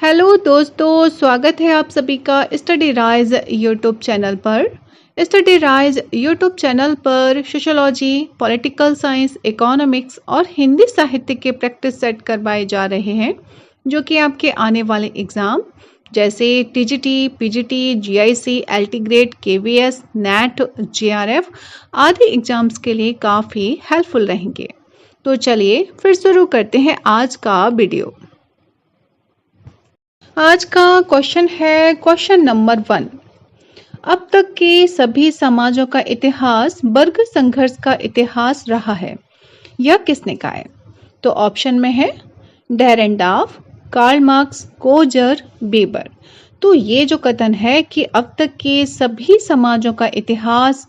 Hello दोस्तों, स्वागत है आप सभी का स्टडी राइज यूट्यूब चैनल पर। स्टडी राइज यूट्यूब चैनल पर सोशोलॉजी, पॉलिटिकल साइंस, इकोनॉमिक्स और हिंदी साहित्य के प्रैक्टिस सेट करवाए जा रहे हैं, जो कि आपके आने वाले एग्जाम जैसे TGT, PGT, GIC, LT grade, KVS, net, JRF आदि एग्जाम्स के लिए काफ़ी हेल्पफुल रहेंगे। तो चलिए फिर शुरू करते हैं आज का वीडियो। आज का क्वेश्चन है क्वेश्चन नंबर 1। अब तक के सभी समाजों का इतिहास वर्ग संघर्ष का इतिहास रहा है, यह किसने कहा है? तो ऑप्शन में है डेरेंडाफ, कार्ल मार्क्स, कोजर, बेबर। तो ये जो कथन है कि अब तक के सभी समाजों का इतिहास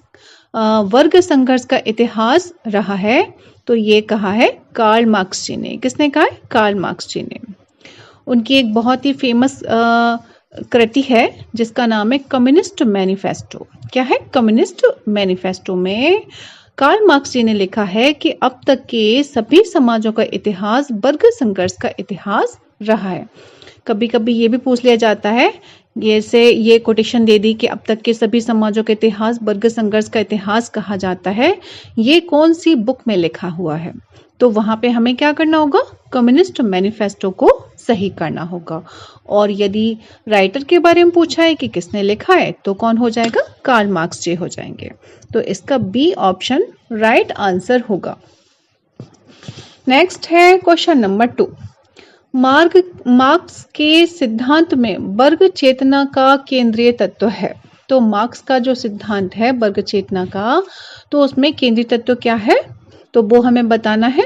वर्ग संघर्ष का इतिहास रहा है, तो ये कहा है कार्ल मार्क्स जी ने। किसने कहा है? कार्ल मार्क्स जी ने। उनकी एक बहुत ही फेमस कृति है जिसका नाम है कम्युनिस्ट मैनिफेस्टो। क्या है? कम्युनिस्ट मैनिफेस्टो में कार्ल मार्क्स जी ने लिखा है कि अब तक के सभी समाजों का इतिहास वर्ग संघर्ष का इतिहास रहा है। कभी कभी ये भी पूछ लिया जाता है, जैसे ये कोटेशन दे दी कि अब तक के सभी समाजों का इतिहास वर्ग संघर्ष का इतिहास कहा जाता है, ये कौन सी बुक में लिखा हुआ है? तो वहां पे हमें क्या करना होगा? कम्युनिस्ट मैनिफेस्टो को सही करना होगा। और यदि राइटर के बारे में पूछा है कि किसने लिखा है, तो कौन हो जाएगा? कार्ल मार्क्स जी हो जाएंगे। तो इसका बी ऑप्शन राइट आंसर होगा। नेक्स्ट है क्वेश्चन नंबर 2। मार्क्स के सिद्धांत में वर्ग चेतना का केंद्रीय तत्व है। तो मार्क्स का जो सिद्धांत है वर्ग चेतना का, तो उसमें केंद्रीय तत्व क्या है? तो वो हमें बताना है।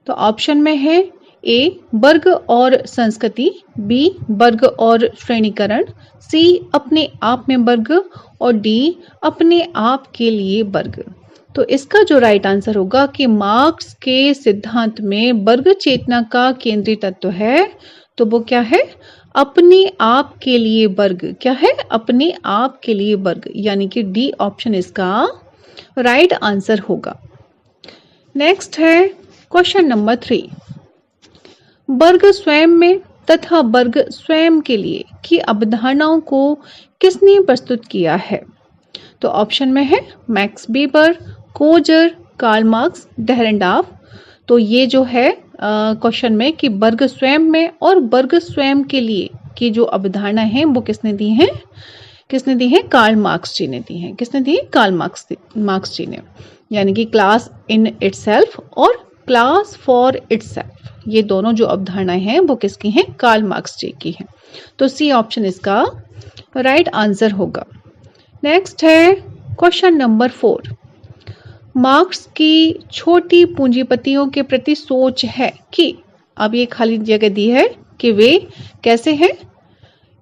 तो ऑप्शन में है ए वर्ग और संस्कृति, बी वर्ग और श्रेणीकरण, सी अपने आप में वर्ग और डी अपने आप के लिए वर्ग। तो इसका जो राइट आंसर होगा कि मार्क्स के सिद्धांत में वर्ग चेतना का केंद्रीय तत्व है, तो वो क्या है? अपने आप के लिए वर्ग। क्या है? अपने आप के लिए वर्ग, यानी कि डी ऑप्शन इसका राइट आंसर होगा। नेक्स्ट है क्वेश्चन नंबर 3। वर्ग स्वयं में तथा वर्ग स्वयं के लिए की अवधारणाओं को किसने प्रस्तुत किया है? तो ऑप्शन में है Max Weber, Coser, Karl Marx, Dahrendorf. तो ये जो है क्वेश्चन में कि वर्ग स्वयं में और वर्ग स्वयं के लिए की जो अवधारणा है वो किसने दी है? किसने दी है? कार्ल मार्क्स जी ने दी है। किसने दी? कार्ल मार्क्स जी ने। यानी कि क्लास इन इटसेल्फ और क्लास फॉर इटसेल्फ, ये दोनों जो अवधारणाएं हैं वो किसकी हैं? कार्ल मार्क्स जी की हैं। तो सी ऑप्शन इसका राइट आंसर होगा। नेक्स्ट है क्वेश्चन नंबर 4। मार्क्स की छोटी पूंजीपतियों के प्रति सोच है कि, अब ये खाली जगह दी है कि वे कैसे हैं?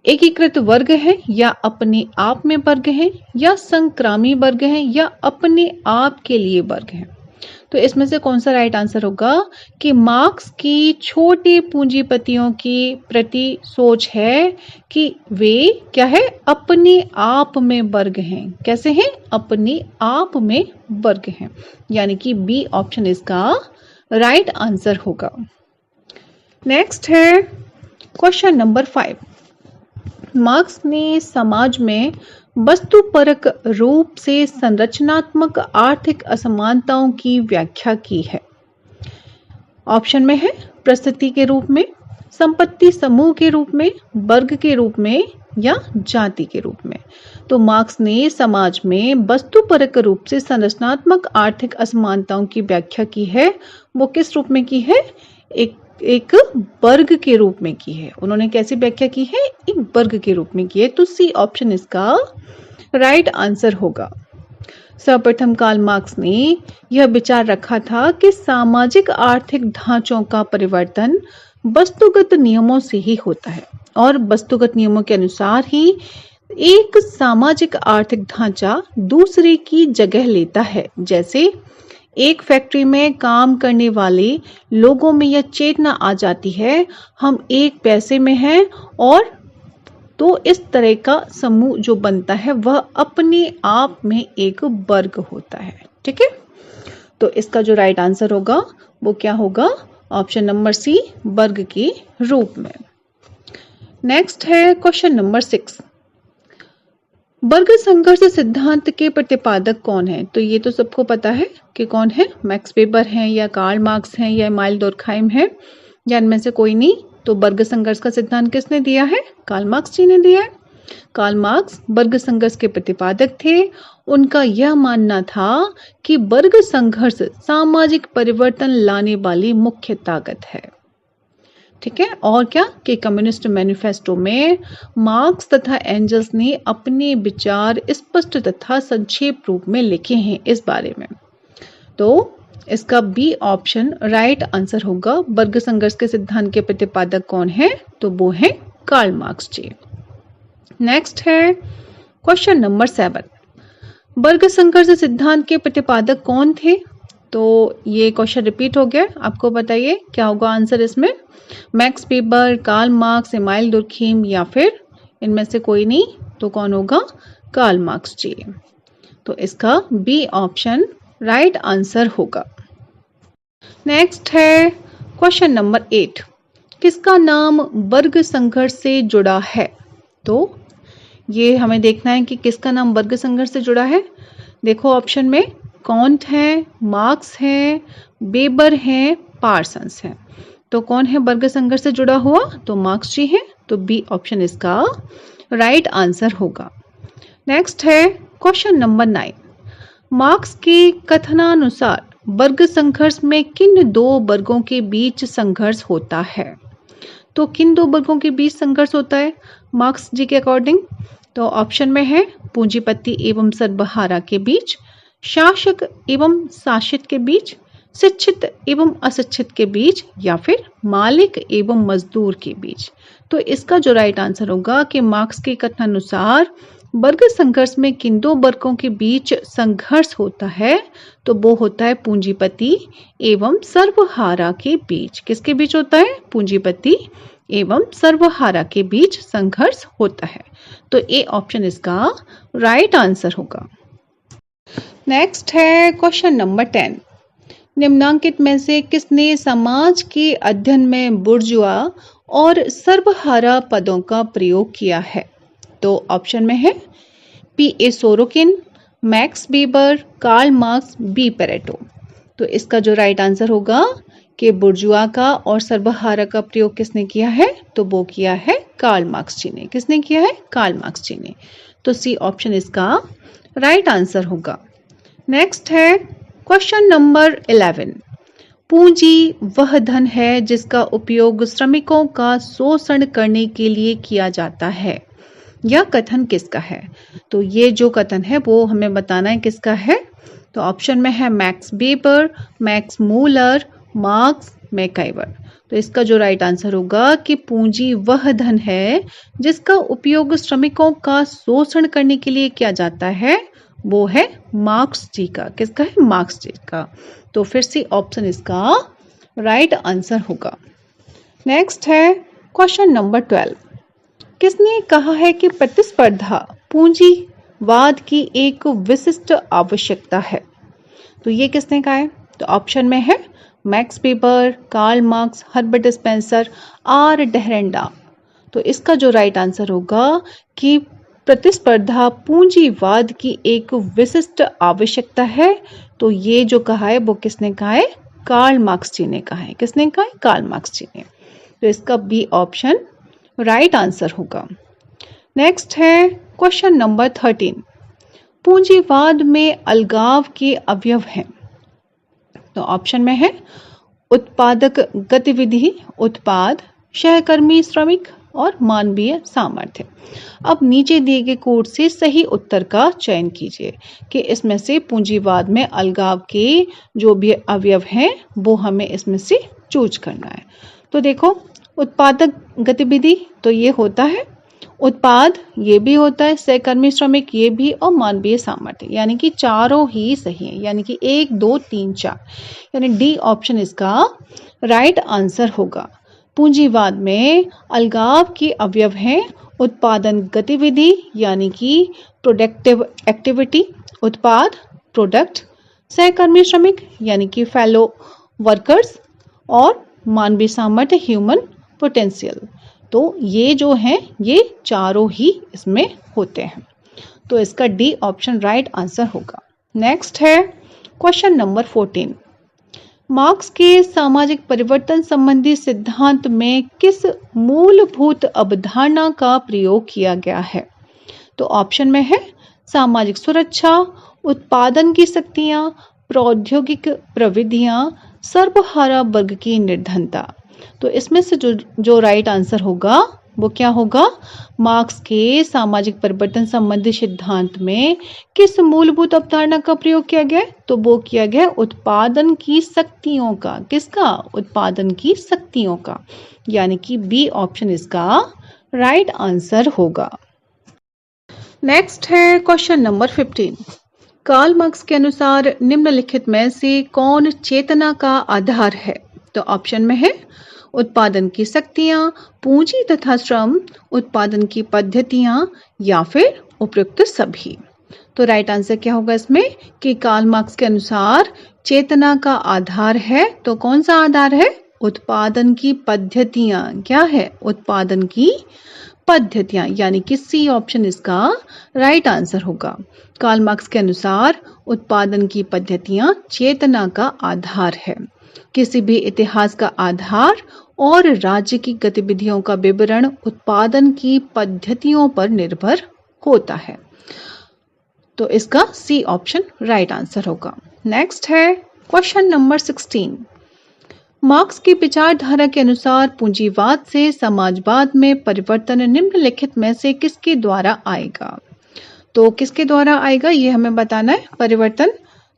एकीकृत वर्ग है, या अपने आप में वर्ग है, या संक्रामी वर्ग है, या अपने आप के लिए वर्ग है। तो इसमें से कौन सा राइट आंसर होगा कि मार्क्स की छोटे पूंजीपतियों की प्रति सोच है कि वे क्या है? अपने आप में वर्ग हैं। कैसे हैं? अपने आप में वर्ग हैं, यानी कि बी ऑप्शन इसका राइट आंसर होगा। नेक्स्ट है क्वेश्चन नंबर 5। मार्क्स ने समाज में वस्तुपरक रूप से संरचनात्मक आर्थिक असमानताओं की व्याख्या की है। ऑप्शन में है परिस्थिति के रूप में, संपत्ति समूह के रूप में, वर्ग के रूप में, या जाति के रूप में। तो मार्क्स ने समाज में वस्तुपरक रूप से संरचनात्मक आर्थिक असमानताओं की व्याख्या की है। वो किस रूप में की है? एक वर्ग के रूप में की है। उन्होंने कैसी व्याख्या की है? एक वर्ग के रूप में की है। तो सी ऑप्शन इसका राइट आंसर होगा। सर्वप्रथम कार्ल मार्क्स ने यह विचार रखा था कि सामाजिक आर्थिक ढांचों का परिवर्तन वस्तुगत नियमों से ही होता है, और वस्तुगत नियमों के अनुसार ही एक सामाजिक आर्थिक ढांचा दूसरे की जगह लेता है। जैसे एक फैक्ट्री में काम करने वाले लोगों में यह चेतना आ जाती है, हम एक पैसे में हैं, और तो इस तरह का समूह जो बनता है वह अपने आप में एक वर्ग होता है। ठीक है, तो इसका जो राइट आंसर होगा वो क्या होगा? ऑप्शन नंबर सी, वर्ग के रूप में। नेक्स्ट है क्वेश्चन नंबर 6। वर्ग संघर्ष सिद्धांत के प्रतिपादक कौन है? तो ये तो सबको पता है कि कौन है, मैक्स वेबर हैं या कार्ल मार्क्स हैं या इमानुएल दुर्कheim है, या इनमें से कोई नहीं। तो वर्ग संघर्ष का सिद्धांत किसने दिया है? कार्ल मार्क्स जी ने दिया है। कार्ल मार्क्स वर्ग संघर्ष के प्रतिपादक थे। उनका यह मानना था कि वर्ग संघर्ष सामाजिक परिवर्तन लाने वाली मुख्य ताकत है। ठीक है, और क्या कि कम्युनिस्ट मैनिफेस्टो में मार्क्स तथा एंजल्स ने अपने विचार स्पष्ट तथा संक्षेप रूप में लिखे हैं इस बारे में। तो इसका बी ऑप्शन राइट आंसर होगा। वर्ग संघर्ष के सिद्धांत के प्रतिपादक कौन है? तो वो है कार्ल मार्क्स जी। नेक्स्ट है क्वेश्चन नंबर 7। वर्ग संघर्ष सिद्धांत के प्रतिपादक कौन थे? तो ये क्वेश्चन रिपीट हो गया, आपको बताइए क्या होगा आंसर इसमें? Max Weber, Karl Marx, Emmanuel Durkheim या फिर इनमें से कोई नहीं। तो कौन होगा? Karl Marx ji. तो इसका बी ऑप्शन राइट आंसर होगा। नेक्स्ट है क्वेश्चन नंबर 8। किसका नाम वर्ग संघर्ष से जुड़ा है? तो ये हमें देखना है कि किसका नाम वर्ग संघर्ष से जुड़ा है। देखो ऑप्शन में कॉन्ट है, मार्क्स है, वेबर है, पार्सन्स है। तो कौन है वर्ग संघर्ष से जुड़ा हुआ? तो मार्क्स जी हैं। तो बी ऑप्शन इसका राइट आंसर होगा। नेक्स्ट है क्वेश्चन नंबर 9। मार्क्स के कथनानुसार वर्ग संघर्ष में किन दो वर्गों के बीच संघर्ष होता है? तो किन दो वर्गों के बीच संघर्ष होता है मार्क्स जी के अकॉर्डिंग? तो ऑप्शन में है पूंजीपति एवं सर्वहारा के बीच, शासक एवं शासित के बीच, शिक्षित एवं अशिक्षित के बीच, या फिर मालिक एवं मजदूर के बीच। तो इसका जो राइट आंसर होगा कि मार्क्स के कथनानुसार वर्ग संघर्ष में किन दो वर्गों के बीच संघर्ष होता है? तो वो होता है पूंजीपति एवं सर्वहारा के बीच। किसके बीच होता है? पूंजीपति एवं सर्वहारा के बीच संघर्ष होता है। तो ए ऑप्शन इसका राइट आंसर होगा। नेक्स्ट है क्वेश्चन नंबर 10। निम्नांकित में से किसने समाज के अध्ययन में बुर्जुआ और सर्वहारा पदों का प्रयोग किया है? तो ऑप्शन में है P A. Sorokin, Max Weber, Karl Marx, B Pareto. तो इसका जो राइट आंसर होगा कि बुर्जुआ का और सर्वहारा का प्रयोग किसने किया है? तो वो किया है कार्ल मार्क्स जी ने। किसने किया है? कार्ल मार्क्स जी ने। तो सी ऑप्शन इसका राइट आंसर होगा। नेक्स्ट है क्वेश्चन नंबर 11। पूंजी वह धन है जिसका उपयोग श्रमिकों का शोषण करने के लिए किया जाता है। यह कथन किसका है? तो ये जो कथन है वो हमें बताना है किसका है। तो ऑप्शन में है Max Weber, Max Muller, Marx, MacIver. तो इसका जो राइट आंसर होगा कि पूंजी वह धन है जिसका उपयोग श्रमिकों का शोषण करने के लिए किया जाता है, वो है मार्क्स जी का। किसका है? मार्क्स जी का। तो फिर से ऑप्शन इसका राइट आंसर होगा। नेक्स्ट है क्वेश्चन नंबर 12। किसने कहा है कि प्रतिस्पर्धा पूंजीवाद की एक विशिष्ट आवश्यकता है? तो ये किसने कहा है? तो ऑप्शन में है Max Weber, Karl Marx, Herbert Spencer, or Dahrendorf. तो इसका जो राइट आंसर होगा कि प्रतिस्पर्धा पूंजीवाद की एक विशिष्ट आवश्यकता है। तो ये जो कहा है वो किसने कहा है? कार्ल मार्क्स जी ने कहा है। किसने कहा है? कार्ल मार्क्स जी ने। तो इसका बी ऑप्शन राइट आंसर होगा। नेक्स्ट है क्वेश्चन नंबर 13। पूंजीवाद में अलगाव के अवयव हैं। तो ऑप्शन में है उत्पादक गतिविधि, उत्पाद, सहकर्मी श्रमिक और मानवीय सामर्थ्य। अब नीचे दिए गए कोड से सही उत्तर का चयन कीजिए कि इसमें से पूंजीवाद में अलगाव के जो भी अवयव हैं वो हमें इसमें से चूज करना है। तो देखो उत्पादक गतिविधि तो ये होता है, उत्पाद ये भी होता है, सहकर्मी श्रमिक ये भी, और मानवीय सामर्थ्य, यानी कि चारों ही सही है। यानी कि 1 2 3 4, यानी डी ऑप्शन इसका राइट आंसर होगा। पूंजीवाद में अलगाव के अवयव हैं उत्पादन गतिविधि यानी कि प्रोडक्टिव एक्टिविटी, उत्पाद प्रोडक्ट, सहकर्मी श्रमिक यानी कि फेलो वर्कर्स, और मानवीय सामर्थ्य ह्यूमन पोटेंशियल। तो ये जो हैं ये चारों ही इसमें होते हैं। तो इसका डी ऑप्शन राइट आंसर होगा। नेक्स्ट है क्वेश्चन नंबर 14। मार्क्स के सामाजिक परिवर्तन संबंधी सिद्धांत में किस मूलभूत अवधारणा का प्रयोग किया गया है? तो ऑप्शन में है सामाजिक सुरक्षा, उत्पादन की शक्तियां, प्रौद्योगिक प्रविधियां, सर्वहारा वर्ग की निर्धनता। तो इसमें से जो राइट आंसर होगा वो क्या होगा? मार्क्स के सामाजिक परिवर्तन संबंधी सिद्धांत में किस मूलभूत अवधारणा का प्रयोग किया गया? तो वो किया गया उत्पादन की शक्तियों का। किसका? उत्पादन की शक्तियों का, यानी कि बी ऑप्शन इसका राइट आंसर होगा। नेक्स्ट है क्वेश्चन नंबर 15। कार्ल मार्क्स के अनुसार निम्नलिखित में से कौन चेतना का आधार है? तो ऑप्शन में है उत्पादन की शक्तियां, पूंजी तथा श्रम, उत्पादन की पद्धतियां, या फिर उपयुक्त सभी। तो राइट आंसर क्या होगा इसमें कि कार्ल मार्क्स के अनुसार चेतना का आधार है। तो कौन सा आधार है? उत्पादन की पद्धतियां। क्या है? उत्पादन की पद्धतियां, यानी कि सी ऑप्शन इसका राइट आंसर होगा। कार्ल मार्क्स के अनुसार उत्पादन की पद्धतियां चेतना का आधार है। किसी भी इतिहास का आधार और राज्य की गतिविधियों का विवरण उत्पादन की पद्धतियों पर निर्भर होता है। तो इसका सी ऑप्शन राइट आंसर होगा। नेक्स्ट है क्वेश्चन नंबर 16। मार्क्स की विचारधारा के अनुसार पूंजीवाद से समाजवाद में परिवर्तन निम्नलिखित में से किसके द्वारा आएगा? तो किसके द्वारा आएगा ये हमें बताना है परिवर्तन।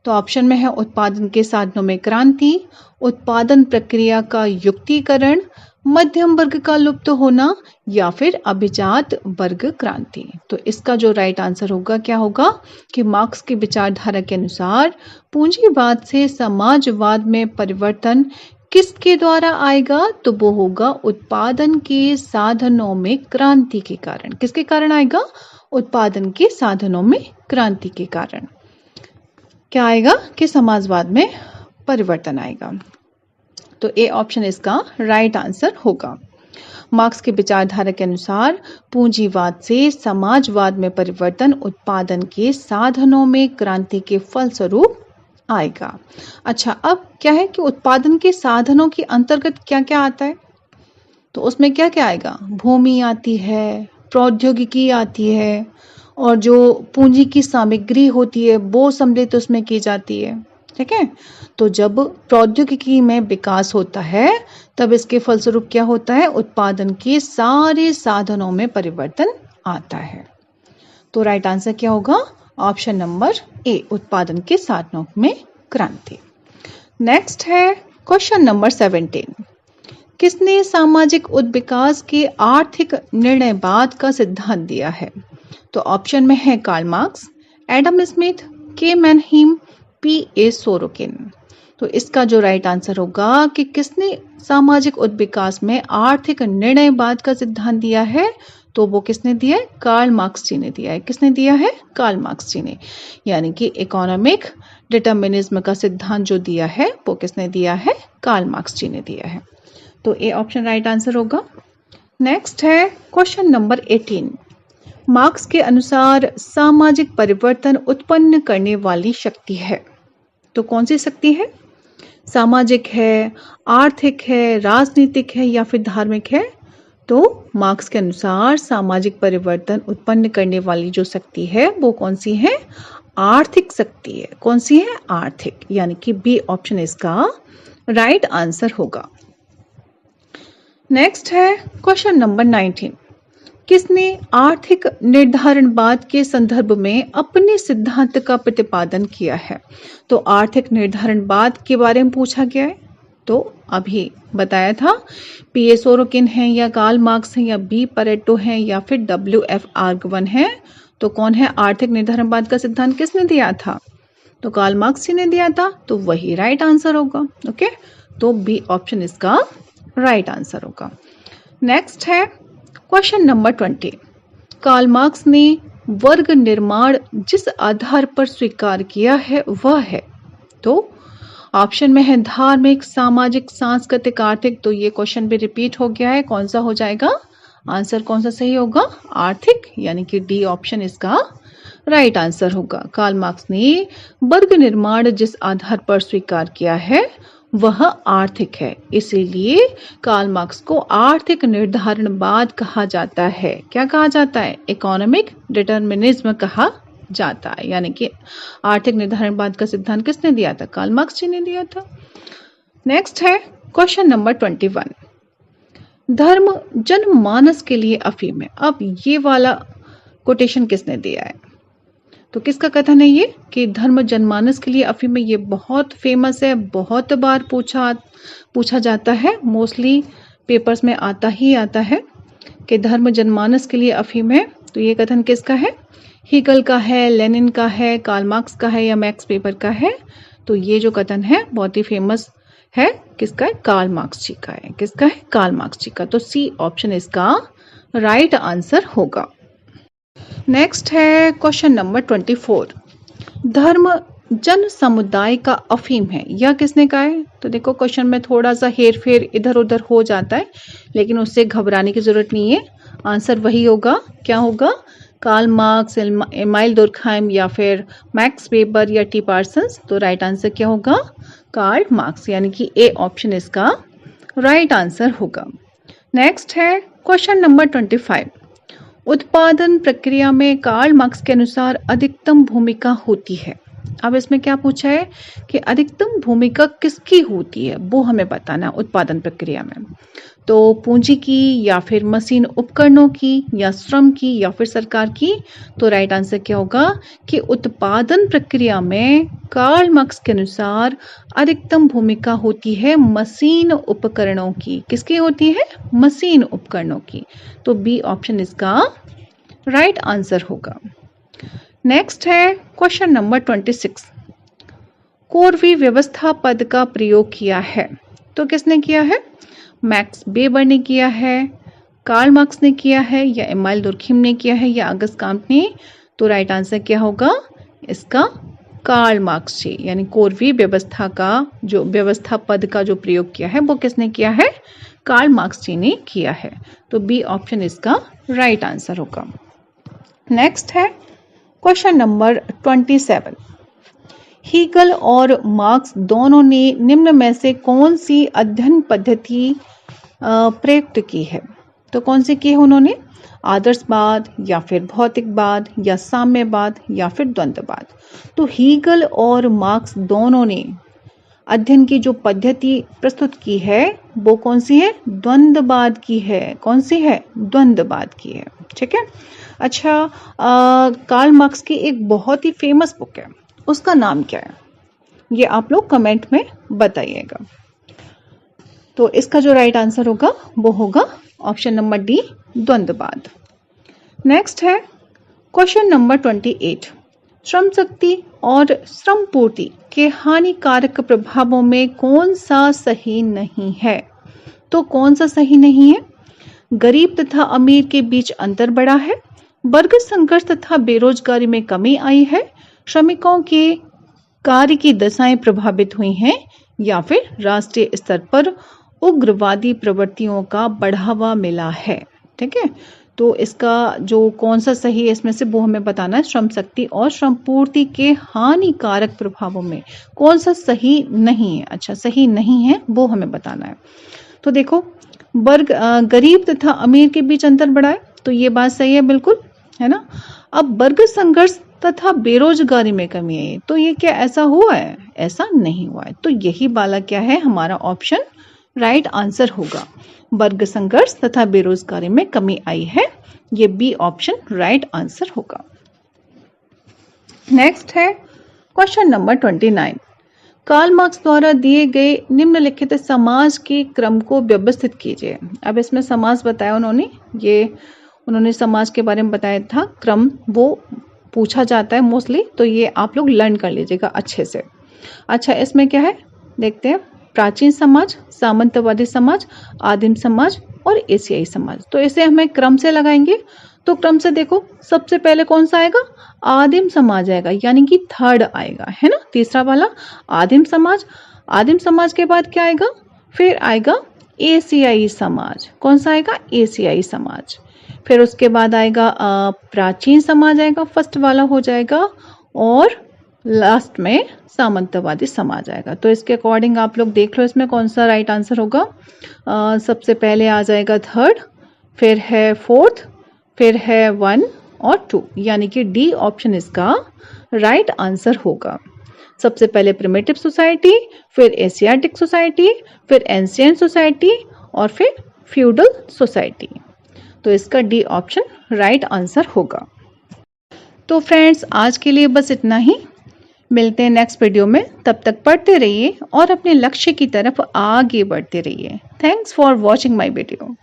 तो ऑप्शन में है उत्पादन के साधनों में क्रांति, उत्पादन प्रक्रिया का युक्तिकरण, मध्यम वर्ग का लुप्त होना, या फिर अभिजात वर्ग क्रांति। तो इसका जो राइट आंसर होगा क्या होगा कि मार्क्स की विचारधारा के अनुसार पूंजीवाद से समाजवाद में परिवर्तन किसके द्वारा आएगा? तो वो होगा उत्पादन के साधनों में क्रांति के कारण। किसके कारण आएगा? उत्पादन के साधनों में क्रांति के कारण क्या आएगा कि समाजवाद में परिवर्तन आएगा। तो ए ऑप्शन इसका राइट आंसर होगा। मार्क्स की विचारधारा के अनुसार पूंजीवाद से समाजवाद में परिवर्तन उत्पादन के साधनों में क्रांति के फलस्वरूप आएगा। अच्छा, अब क्या है कि उत्पादन के साधनों के अंतर्गत क्या क्या आता है? तो उसमें क्या क्या आएगा? भूमि आती है, प्रौद्योगिकी आती है, और जो पूंजी की सामग्री होती है वो सम्मिलित उसमें की जाती है। ठीक है, तो जब प्रौद्योगिकी में विकास होता है तब इसके फलस्वरूप क्या होता है? उत्पादन के सारे साधनों में परिवर्तन आता है। तो राइट आंसर क्या होगा? ऑप्शन नंबर ए, उत्पादन के साधनों में क्रांति। नेक्स्ट है क्वेश्चन नंबर 17। किसने सामाजिक उद्विकास के आर्थिक निर्णयवाद का सिद्धांत दिया है? तो ऑप्शन में है कार्ल मार्क्स, एडम स्मिथ, के मैनहीम, पी.ए. सोरोकिन। तो इसका जो राइट आंसर होगा कि किसने सामाजिक उद्विकास में आर्थिक निर्णयवाद का सिद्धांत दिया है? तो वो किसने दिया है? कार्ल मार्क्स जी ने दिया है। किसने दिया है? कार्ल मार्क्स जी ने, यानी कि इकोनॉमिक डिटर्मिनिज्म का सिद्धांत जो दिया है वो किसने दिया है? कार्ल मार्क्स जी ने दिया है। तो ए ऑप्शन राइट आंसर होगा। नेक्स्ट है क्वेश्चन नंबर 18। मार्क्स के अनुसार सामाजिक परिवर्तन उत्पन्न करने वाली शक्ति है। तो कौन सी शक्ति है? सामाजिक है, आर्थिक है, राजनीतिक है, या फिर धार्मिक है? तो मार्क्स के अनुसार सामाजिक परिवर्तन उत्पन्न करने वाली जो शक्ति है वो कौन सी है? आर्थिक शक्ति है। कौन सी है? आर्थिक, यानी कि बी ऑप्शन इसका राइट आंसर होगा। नेक्स्ट है क्वेश्चन नंबर 19। किसने आर्थिक निर्धारणवाद के संदर्भ में अपने सिद्धांत का प्रतिपादन किया है? तो आर्थिक निर्धारणवाद के बारे में पूछा गया है। तो अभी बताया था पी.ए. सोरोकिन है, या कार्ल मार्क्स है, या बी परेटो है, या फिर W.F. आर्गवन है। तो कौन है? आर्थिक निर्धारणवाद का सिद्धांत किसने दिया था? तो कार्ल मार्क्स जी ने दिया था, तो वही राइट आंसर होगा। ओके, तो बी ऑप्शन इसका राइट आंसर होगा। नेक्स्ट है क्वेश्चन नंबर 20। कार्ल मार्क्स ने वर्ग निर्माण जिस आधार पर स्वीकार किया है वह है? तो ऑप्शन में है धार्मिक, सामाजिक, सांस्कृतिक, आर्थिक। तो ये क्वेश्चन भी रिपीट हो गया है, कौन सा हो जाएगा? आंसर कौन सा सही होगा? आर्थिक, यानी कि डी ऑप्शन इसका राइट आंसर होगा। कार्ल मार्क्स ने वर्ग निर्माण जिस आधार पर स्वीकार किया है वह आर्थिक है, इसीलिए कार्ल मार्क्स को आर्थिक निर्धारणवाद कहा जाता है। क्या कहा जाता है? इकोनॉमिक डिटरमिनिज्म कहा जाता है। यानी कि आर्थिक निर्धारणवाद का सिद्धांत किसने दिया था? कार्ल मार्क्स जी ने दिया था। नेक्स्ट है क्वेश्चन नंबर 21। धर्म जनमानस के लिए अफीम है। अब ये वाला कोटेशन किसने दिया है? तो किसका कथन है ये कि धर्म जनमानस के लिए अफीम है? ये बहुत फेमस है, बहुत बार पूछा जाता है, मोस्टली पेपर्स में आता ही आता है कि धर्म जनमानस के लिए अफीम है। तो ये कथन किसका है? हीगल का है, लेनिन का है, कार्ल मार्क्स का है या मैक्स वेबर का है? तो ये जो कथन है बहुत ही फेमस है, किसका है? कार्ल मार्क्स जी का है। किसका है? कार्ल मार्क्स जी का। तो सी ऑप्शन इसका राइट आंसर होगा। नेक्स्ट है क्वेश्चन नंबर 24। धर्म जन समुदाय का अफीम है, यह किसने कहा है? तो देखो क्वेश्चन में थोड़ा सा हेर फेर इधर उधर हो जाता है, लेकिन उससे घबराने की जरूरत नहीं है। आंसर वही होगा। क्या होगा? कार्ल मार्क्स, एमाइल दुर्कहाइम या फिर मैक्स वेबर या टी पार्सन्स। तो राइट आंसर क्या होगा? कार्ल मार्क्स, यानी कि ए ऑप्शन इसका राइट आंसर होगा। नेक्स्ट है क्वेश्चन नंबर 25। उत्पादन प्रक्रिया में कार्ल मार्क्स के अनुसार अधिकतम भूमिका होती है। अब इसमें क्या पूछा है कि अधिकतम भूमिका किसकी होती है, वो हमें बताना है उत्पादन प्रक्रिया में। तो पूंजी की या फिर मशीन उपकरणों की या श्रम की या फिर सरकार की? तो राइट आंसर क्या होगा कि उत्पादन प्रक्रिया में कार्ल मार्क्स के अनुसार अधिकतम भूमिका होती है मशीन उपकरणों की। किसकी होती है? मशीन उपकरणों की। तो बी ऑप्शन इसका राइट आंसर होगा। नेक्स्ट है क्वेश्चन नंबर 26। कोरवी व्यवस्था पद का प्रयोग किया है। तो किसने किया है? मैक्स वेबर ने किया है, कार्ल मार्क्स ने किया है या एमाइल दुर्कहाइम ने किया है या अगस्त काम्ट ने? तो राइट आंसर क्या होगा इसका? कार्ल मार्क्स जी, यानी कोरवी व्यवस्था का जो व्यवस्था पद का जो प्रयोग किया है वो किसने किया है? कार्ल मार्क्स जी ने किया है। तो बी ऑप्शन इसका राइट आंसर होगा। नेक्स्ट है क्वेश्चन नंबर 27। हीगल और मार्क्स दोनों ने निम्न में से कौन सी अध्ययन पद्धति प्रयुक्त की है? तो कौन सी की है उन्होंने? आदर्शवाद या फिर भौतिकवाद या साम्यवाद या फिर द्वंद्ववाद? तो हीगल और मार्क्स दोनों ने अध्ययन की जो पद्धति प्रस्तुत की है वो कौन सी है? द्वंद्ववाद की है। कौन सी है? द्वंद्ववाद की है। ठीक है। अच्छा, कार्ल मार्क्स की एक बहुत ही फेमस बुक है, उसका नाम क्या है? ये आप लोग कमेंट में बताइएगा। तो इसका जो राइट आंसर होगा वो होगा ऑप्शन नंबर डी, द्वंद्ववाद। नेक्स्ट है क्वेश्चन नंबर 28। श्रम शक्ति और श्रम पूर्ति के हानिकारक प्रभावों में कौन सा सही नहीं है? तो कौन सा सही नहीं है? गरीब तथा अमीर के बीच अंतर बढ़ा है, वर्ग संघर्ष तथा बेरोजगारी में कमी आई है, श्रमिकों के कार्य की दशाएं प्रभावित हुई हैं या फिर राष्ट्रीय स्तर पर उग्रवादी प्रवृत्तियों का बढ़ावा मिला है। ठीक है। तो इसका जो कौन सा सही है इसमें से वो हमें बताना है। श्रम शक्ति और श्रम पूर्ति के हानिकारक प्रभावों में कौन सा सही नहीं है? अच्छा, सही नहीं है वो हमें बताना है। तो देखो, वर्ग गरीब तथा अमीर के बीच अंतर बढ़ा है, तो ये बात सही है बिल्कुल, है ना। अब वर्ग संघर्ष तथा बेरोजगारी में कमी है, तो ये क्या ऐसा हुआ है? ऐसा नहीं हुआ है। तो यही वाला क्या है? हमारा ऑप्शन राइट आंसर होगा। वर्ग संघर्ष तथा बेरोजगारी में कमी आई है, ये बी ऑप्शन राइट आंसर होगा। नेक्स्ट है क्वेश्चन नंबर 29। कार्ल मार्क्स द्वारा दिए गए निम्नलिखित समाज के क्रम को व्यवस्थित कीजिए। अब इसमें समाज बताया उन्होंने समाज के बारे में बताया था, क्रम वो पूछा जाता है मोस्टली, तो ये आप लोग लर्न कर लीजिएगा अच्छे से। अच्छा, इसमें क्या है देखते हैं। प्राचीन समाज, सामंतवादी समाज, आदिम समाज और एशियाई समाज। तो इसे हमें क्रम से लगाएंगे। तो क्रम से देखो, सबसे पहले कौन सा आएगा? आदिम समाज आएगा, यानी कि थर्ड आएगा, है ना, तीसरा वाला आदिम समाज। आदिम समाज के बाद क्या आएगा? फिर आएगा एशियाई समाज। कौन सा आएगा? एशियाई समाज। फिर उसके बाद आएगा प्राचीन समाज आएगा, फर्स्ट वाला हो जाएगा, और लास्ट में सामंतवादी समाज आएगा। तो इसके अकॉर्डिंग आप लोग देख लो इसमें कौन सा राइट आंसर होगा। सबसे पहले आ जाएगा थर्ड, फिर है फोर्थ, फिर है 1 और 2, यानी कि डी ऑप्शन इसका राइट आंसर होगा। सबसे पहले प्रिमिटिव सोसाइटी, फिर एशियाटिक सोसाइटी, फिर एंशिएंट सोसाइटी, और फिर फ्यूडल सोसाइटी। तो इसका डी ऑप्शन राइट आंसर होगा। तो फ्रेंड्स आज के लिए बस इतना ही, मिलते हैं नेक्स्ट वीडियो में। तब तक पढ़ते रहिए और अपने लक्ष्य की तरफ आगे बढ़ते रहिए। Thanks for watching my video.